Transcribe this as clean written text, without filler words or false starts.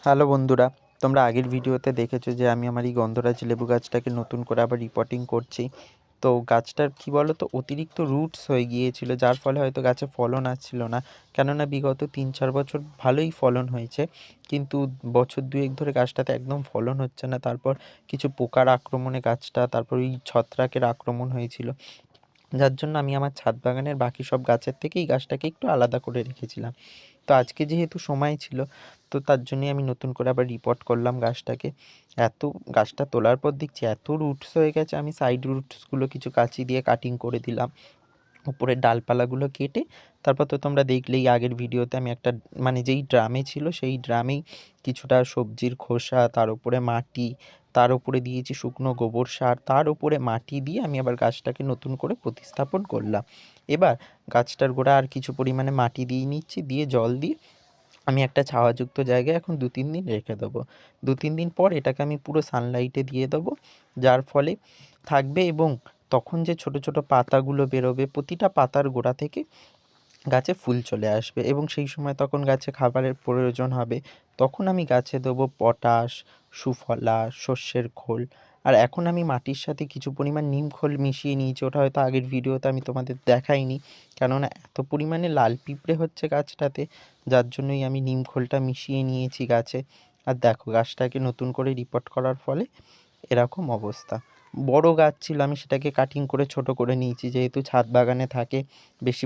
Hello বন্ধুরা, তোমরা আগের ভিডিওতে দেখেছো যে আমি আমার এই গন্ধরাজ লেবু গাছটাকে নতুন করে আবার রিপোর্টিং করছি। তো গাছটার কী বলো তো, অতিরিক্ত রুটস হয়ে গিয়েছিল, যার ফলে হয়তো গাছে ফলন আসছিল না। কেননা বিগত 3-4 বছর ভালোই ফলন হয়েছে, কিন্তু বছর 2-1 ধরে গাছটাতে একদম ফলন হচ্ছে না। তারপর কিছু পোকার আক্রমণে গাছটা, তারপর ওই ছত্রাকের আক্রমণ হয়েছিল, যার জন্য আমি আমার ছাদ বাগানের বাকি সব গাছের থেকে এই গাছটাকে একটু আলাদা করে রেখেছিলাম। তো আজকে যেহেতু সময় ছিল, তো তার জন্যই আমি নতুন করে আবার রিপোর্ট করলাম গাছটাকে। গাছটা তোলার পর দেখছি এত রুটস হয়ে গেছে, আমি সাইড রুটসগুলো কিছু কাঁচি দিয়ে কাটিং করে দিলাম। উপরের ডালপালাগুলো কেটে তারপর তো তোমরা দেখলেই আগের ভিডিওতে আমি একটা, মানে যেই ড্রামে ছিল সেই ড্রামেই কিছুটা সবজির খোসা, তার উপরে মাটি, তার উপরে দিয়েছি শুকনো গোবর সার, তার উপরে মাটি দিয়ে আমি আবার গাছটাকে নতুন করে প্রতিস্থাপন করলাম। এবার গাছটার গোড়া আর কিছু পরিমাণে মাটি দিয়ে নিচ্ছি, দিয়ে জল দিয়ে আমি একটা ছাওয়াযুক্ত জায়গায় এখন 2-3 দিন রেখে দেবো। 2-3 দিন পর এটাকে আমি পুরো সানলাইটে দিয়ে দেবো, যার ফলে থাকবে। এবং তখন যে ছোট ছোট পাতাগুলো বেরোবে, প্রতিটা পাতার গোড়া থেকে গাছে ফুল চলে আসবে, এবং সেই সময় তখন গাছে খাবারের প্রয়োজন হবে। তখন আমি গাছে দেবো পটাশ, সুফলা, সর্ষের খোল। আর এখন আমি মাটির সাথে কিছু পরিমাণ নিম খোল মিশিয়ে নিয়েছি, ওটা হয়তো আগের ভিডিওতে আমি তোমাদের দেখাইনি, কেননা এত পরিমাণে লাল পিঁপড়ে হচ্ছে গাছটাতে, যার জন্যই আমি নিম খোলটা মিশিয়ে নিয়েছি গাছে। আর দেখো, গাছটাকে নতুন করে রিপোর্ট করার ফলে এরকম অবস্থা। বড় গাছ ছিল, আমি সেটাকে কাটিং করে ছোট করে নিয়েছি, যেহেতু ছাদ বাগানে থাকে, বেশি